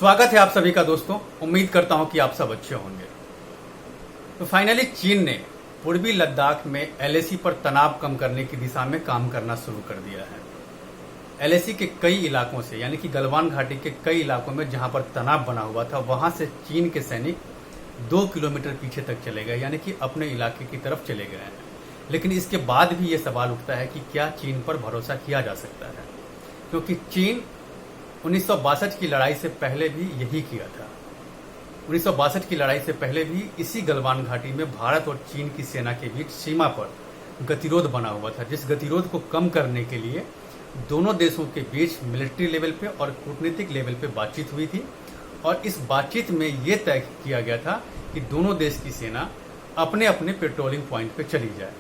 स्वागत है आप सभी का दोस्तों। उम्मीद करता हूं कि आप सब अच्छे होंगे। तो फाइनली चीन ने पूर्वी लद्दाख में एलएसी पर तनाव कम करने की दिशा में काम करना शुरू कर दिया है। एलएसी के कई इलाकों से यानी कि गलवान घाटी के कई इलाकों में जहां पर तनाव बना हुआ था वहां से चीन के सैनिक 2 किलोमीटर पीछे तक चले गए, यानी कि अपने इलाके की तरफ चले गए हैं। लेकिन इसके बाद भी ये सवाल उठता है कि क्या चीन पर भरोसा किया जा सकता है, क्योंकि चीन 1962 की लड़ाई से पहले भी यही किया था। 1962 की लड़ाई से पहले भी इसी गलवान घाटी में भारत और चीन की सेना के बीच सीमा पर गतिरोध बना हुआ था, जिस गतिरोध को कम करने के लिए दोनों देशों के बीच मिलिट्री लेवल पे और कूटनीतिक लेवल पे बातचीत हुई थी। और इस बातचीत में ये तय किया गया था कि दोनों देश की सेना अपने अपने पेट्रोलिंग पॉइंट पे चली जाए।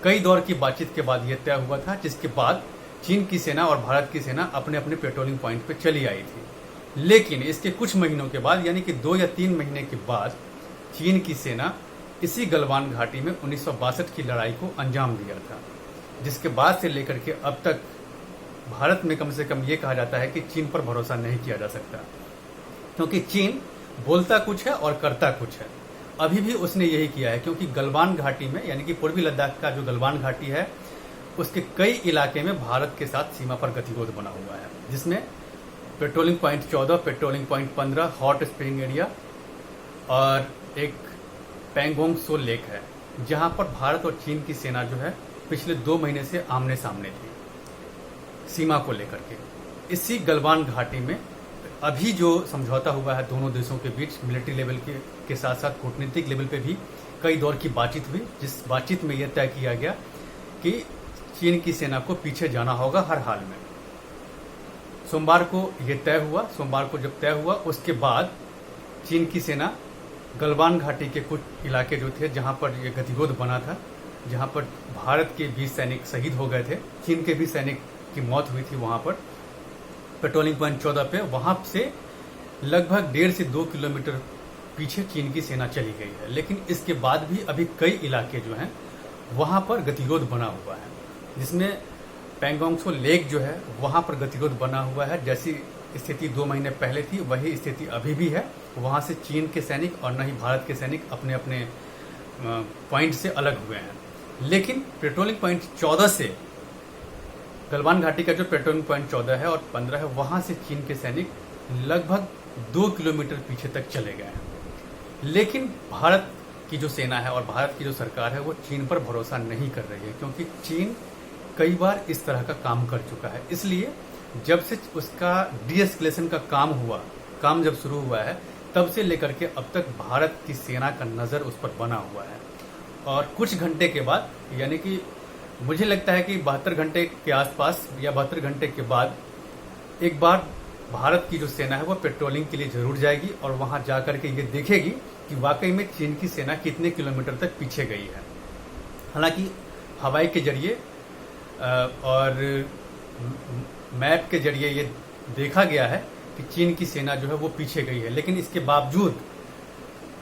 कई दौर की बातचीत के बाद यह तय हुआ था, जिसके बाद चीन की सेना और भारत की सेना अपने अपने पेट्रोलिंग पॉइंट पे चली आई थी। लेकिन इसके कुछ महीनों के बाद यानी कि 2 या 3 महीने के बाद चीन की सेना इसी गलवान घाटी में 1962 की लड़ाई को अंजाम दिया था, जिसके बाद से लेकर के अब तक भारत में कम से कम ये कहा जाता है कि चीन पर भरोसा नहीं किया जा सकता, क्योंकि चीन बोलता कुछ है और करता कुछ है। अभी भी उसने यही किया है, क्योंकि गलवान घाटी में यानी कि पूर्वी लद्दाख का जो गलवान घाटी है उसके कई इलाके में भारत के साथ सीमा पर गतिरोध बना हुआ है, जिसमें patrolling point 14, patrolling point 15, hot spring area और एक पैंगोंग सो लेक है, जहां पर भारत और चीन की सेना जो है पिछले 2 महीने से आमने सामने थी सीमा को लेकर के। इसी गलवान घाटी में अभी जो समझौता हुआ है दोनों देशों के बीच मिलिट्री लेवल के साथ साथ कूटनीतिक लेवल पे भी कई दौर की बातचीत हुई, जिस बातचीत में यह तय किया गया कि चीन की सेना को पीछे जाना होगा हर हाल में। सोमवार को यह तय हुआ। सोमवार को जब तय हुआ उसके बाद चीन की सेना गलवान घाटी के कुछ इलाके जो थे जहां पर यह गतिरोध बना था, जहां पर भारत के 20 सैनिक शहीद हो गए थे, चीन के भी सैनिक की मौत हुई थी, वहां पर पेट्रोलिंग पॉइंट 14 पे, वहां से लगभग 1.5 से 2 किलोमीटर पीछे चीन की सेना चली गई है। लेकिन इसके बाद भी अभी कई इलाके जो हैं वहां पर गतिरोध बना हुआ है, जिसमें पैंगोंग सो लेक जो है वहां पर गतिरोध बना हुआ है। जैसी स्थिति 2 महीने पहले थी वही स्थिति अभी भी है। वहां से चीन के सैनिक और न ही भारत के सैनिक अपने अपने पॉइंट से अलग हुए हैं। लेकिन पेट्रोलिंग पॉइंट 14 से गलवान घाटी का जो पेट्रोलिंग पॉइंट 14 है और 15 है, वहां से चीन के सैनिक लगभग 2 किलोमीटर पीछे तक चले गए हैं। लेकिन भारत की जो सेना है और भारत की जो सरकार है वो चीन पर भरोसा नहीं कर रही है, क्योंकि चीन कई बार इस तरह का काम कर चुका है। इसलिए जब से उसका डीएस्केलेशन का काम जब शुरू हुआ है तब से लेकर के अब तक भारत की सेना का नजर उस पर बना हुआ है। और कुछ घंटे के बाद यानी कि मुझे लगता है कि 72 घंटे के आसपास या 72 घंटे के बाद एक बार भारत की जो सेना है वो पेट्रोलिंग के लिए जरूर जाएगी और वहां जाकर के ये देखेगी कि वाकई में चीन की सेना कितने किलोमीटर तक पीछे गई है। हालांकि हवाई के जरिए और मैप के जरिए ये देखा गया है कि चीन की सेना जो है वो पीछे गई है, लेकिन इसके बावजूद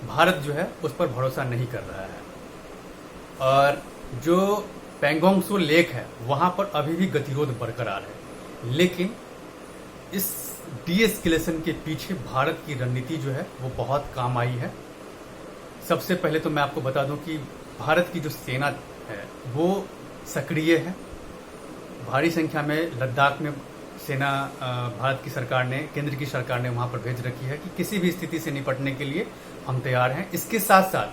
भारत जो है उस पर भरोसा नहीं कर रहा है। और जो पैंगोंग सो लेक है वहां पर अभी भी गतिरोध बरकरार है, लेकिन इस डीएस्केलेशन के पीछे भारत की रणनीति जो है वो बहुत काम आई है। सबसे पहले तो मैं आपको बता दूं कि भारत की जो सेना है वो सक्रिय है। भारी संख्या में लद्दाख में सेना भारत की सरकार ने, केंद्र की सरकार ने वहां पर भेज रखी है कि किसी भी स्थिति से निपटने के लिए हम तैयार हैं। इसके साथ साथ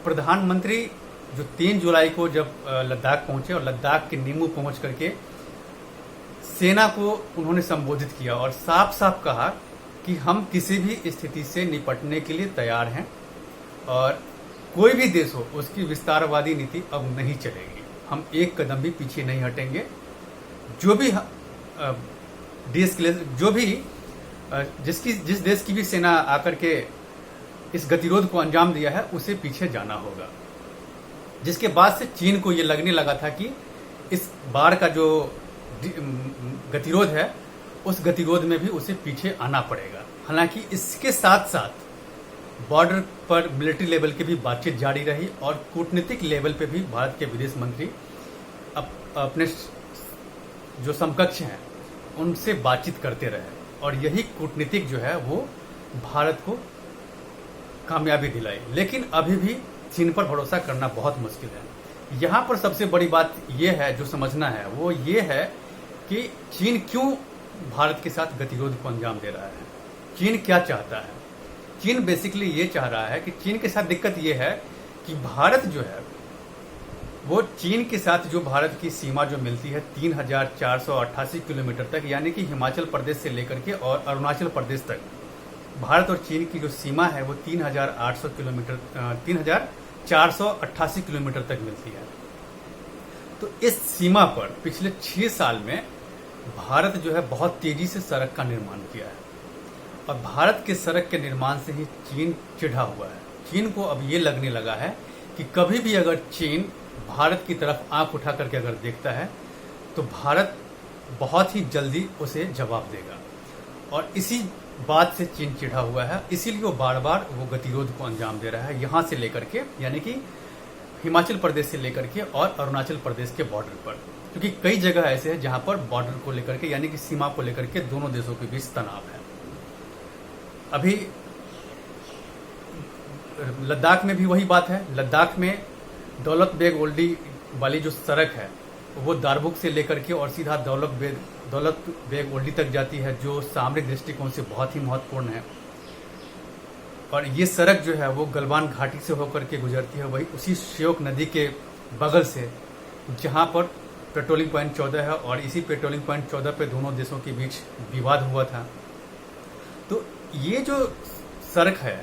प्रधानमंत्री जो 3 जुलाई को जब लद्दाख पहुंचे और लद्दाख के नीमू पहुंच करके सेना को उन्होंने संबोधित किया और साफ साफ कहा कि हम किसी भी स्थिति से निपटने के लिए तैयार हैं और कोई भी देश हो उसकी विस्तारवादी नीति अब नहीं चलेगी, हम एक कदम भी पीछे नहीं हटेंगे। जो भी जिस देश की भी सेना आकर के इस गतिरोध को अंजाम दिया है उसे पीछे जाना होगा। जिसके बाद से चीन को ये लगने लगा था कि इस बार का जो गतिरोध है उस गतिरोध में भी उसे पीछे आना पड़ेगा। हालांकि इसके साथ साथ बॉर्डर पर मिलिट्री लेवल की भी बातचीत जारी रही और कूटनीतिक लेवल पे भी भारत के विदेश मंत्री अपने जो समकक्ष हैं उनसे बातचीत करते रहे। और यही कूटनीतिक जो है वो भारत को कामयाबी दिलाई। लेकिन अभी भी चीन पर भरोसा करना बहुत मुश्किल है। यहाँ पर सबसे बड़ी बात यह है जो समझना है, वो ये है कि चीन क्यों भारत के साथ गतिरोध को अंजाम दे रहा है। चीन क्या चाहता है? चीन बेसिकली ये चाह रहा है कि चीन के साथ दिक्कत ये है कि भारत जो है वो चीन के साथ जो भारत की सीमा जो मिलती है 3,488 किलोमीटर तक, यानी कि हिमाचल प्रदेश से लेकर के और अरुणाचल प्रदेश तक भारत और चीन की जो सीमा है वो 3,800 किलोमीटर 3,488 किलोमीटर तक मिलती है। तो इस सीमा पर पिछले 6 साल में भारत जो है बहुत तेजी से सड़क का निर्माण किया है और भारत के सड़क के निर्माण से ही चीन चिढ़ा हुआ है। चीन को अब ये लगने लगा है कि कभी भी अगर चीन भारत की तरफ आंख उठा करके अगर देखता है तो भारत बहुत ही जल्दी उसे जवाब देगा और इसी बात से चीन चिढ़ा हुआ है। इसीलिए वो बार बार वो गतिरोध को अंजाम दे रहा है, यहाँ से लेकर के यानी कि हिमाचल प्रदेश से लेकर के और अरुणाचल प्रदेश के बॉर्डर पर, क्योंकि कई जगह ऐसे हैं जहां पर बॉर्डर को लेकर के यानी कि सीमा को लेकर के दोनों देशों के बीच तनाव है। अभी लद्दाख में भी वही बात है। लद्दाख में दौलत बेग ओल्डी वाली जो सड़क है वो दारबुक से लेकर के और सीधा दौलत बेग ओल्डी तक जाती है, जो सामरिक दृष्टिकोण से बहुत ही महत्वपूर्ण है। और ये सड़क जो है वो गलवान घाटी से होकर के गुजरती है, वही उसी श्योक नदी के बगल से जहां पर पेट्रोलिंग पॉइंट 14 है और इसी पेट्रोलिंग पॉइंट 14 पे दोनों देशों के बीच विवाद हुआ था। तो ये जो सड़क है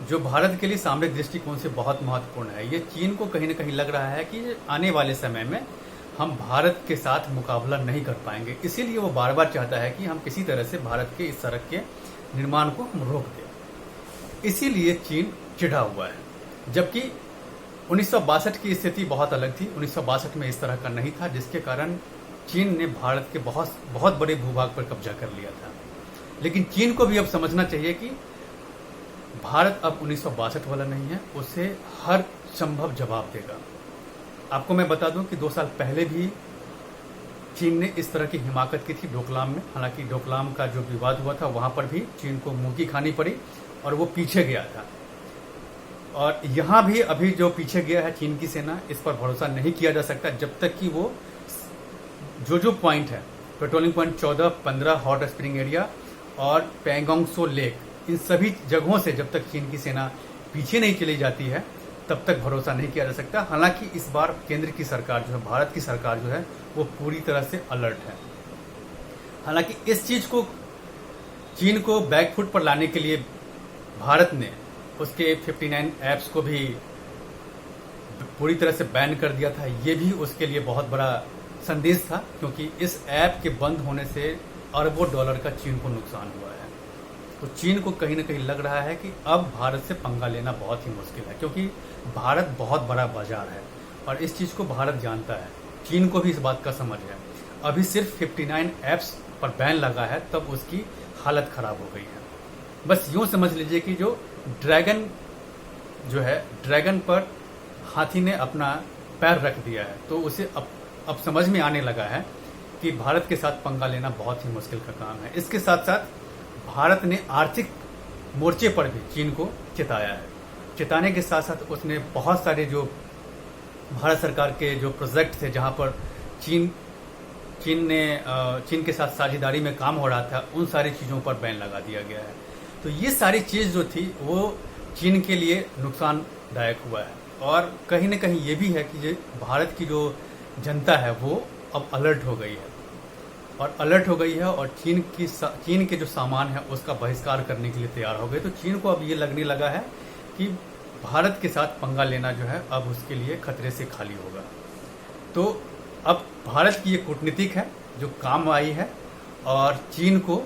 जो भारत के लिए सामरिक दृष्टिकोण से बहुत महत्वपूर्ण है, ये चीन को कहीं ना कहीं लग रहा है कि आने वाले समय में हम भारत के साथ मुकाबला नहीं कर पाएंगे। इसीलिए वो बार बार चाहता है कि हम किसी तरह से भारत के इस सड़क के निर्माण को हम रोक दें। इसीलिए चीन चिढ़ा हुआ है। जबकि 1962 की स्थिति बहुत अलग थी। 1962 में इस तरह का नहीं था, जिसके कारण चीन ने भारत के बहुत बड़े भूभाग पर कब्जा कर लिया था। लेकिन चीन को भी अब समझना चाहिए कि भारत अब 1962 वाला नहीं है, उसे हर संभव जवाब देगा। आपको मैं बता दूं कि 2 साल पहले भी चीन ने इस तरह की हिमाकत की थी डोकलाम में। हालांकि डोकलाम का जो विवाद हुआ था वहां पर भी चीन को मुंह की खानी पड़ी और वो पीछे गया था। और यहां भी अभी जो पीछे गया है चीन की सेना, इस पर भरोसा नहीं किया जा सकता जब तक कि वो जो पॉइंट है patrolling point 14, 15 hot spring area और पैंगोंग सो लेक, इन सभी जगहों से जब तक चीन की सेना पीछे नहीं चली जाती है तब तक भरोसा नहीं किया जा सकता। हालांकि इस बार केंद्र की सरकार जो है, भारत की सरकार जो है, वो पूरी तरह से अलर्ट है। हालांकि इस चीज को चीन को बैकफुट पर लाने के लिए भारत ने उसके 59 ऐप्स को भी पूरी तरह से बैन कर दिया था। ये भी उसके लिए बहुत बड़ा संदेश था, क्योंकि इस ऐप के बंद होने से अरबों डॉलर का चीन को नुकसान हुआ है। तो चीन को कहीं ना कहीं लग रहा है कि अब भारत से पंगा लेना बहुत ही मुश्किल है, क्योंकि भारत बहुत बड़ा बाजार है और इस चीज को भारत जानता है। चीन को भी इस बात का समझ है। अभी सिर्फ 59 ऐप्स पर बैन लगा है तब उसकी हालत खराब हो गई है। बस यूं समझ लीजिए कि जो ड्रैगन जो है, ड्रैगन पर हाथी ने अपना पैर रख दिया है, तो उसे अब समझ में आने लगा है कि भारत के साथ पंगा लेना बहुत ही मुश्किल का काम है। इसके साथ साथ भारत ने आर्थिक मोर्चे पर भी चीन को चिताया है। चिताने के साथ साथ उसने बहुत सारे जो भारत सरकार के जो प्रोजेक्ट थे जहां पर चीन के साथ साझेदारी में काम हो रहा था, उन सारी चीज़ों पर बैन लगा दिया गया है। तो ये सारी चीज़ जो थी वो चीन के लिए नुकसानदायक हुआ है। और कहीं ना कहीं ये भी है कि भारत की जो जनता है वो अब अलर्ट हो गई है और चीन के जो सामान है उसका बहिष्कार करने के लिए तैयार हो गए। तो चीन को अब ये लगने लगा है कि भारत के साथ पंगा लेना जो है अब उसके लिए खतरे से खाली होगा। तो अब भारत की ये कूटनीतिक है जो काम आई है और चीन को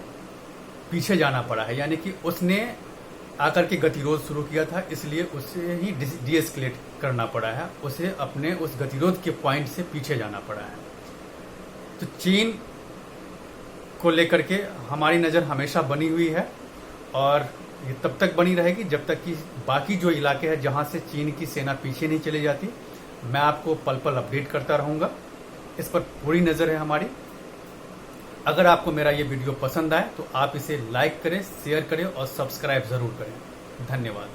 पीछे जाना पड़ा है, यानी कि उसने आकर के गतिरोध शुरू किया था, इसलिए उसे ही डीएस्केलेट करना पड़ा है, उसे अपने उस गतिरोध के पॉइंट से पीछे जाना पड़ा है। तो चीन को लेकर के हमारी नज़र हमेशा बनी हुई है और ये तब तक बनी रहेगी जब तक कि बाकी जो इलाके हैं जहां से चीन की सेना पीछे नहीं चली जाती। मैं आपको पल पल अपडेट करता रहूंगा, इस पर पूरी नज़र है हमारी। अगर आपको मेरा ये वीडियो पसंद आए तो आप इसे लाइक करें, शेयर करें और सब्सक्राइब जरूर करें। धन्यवाद।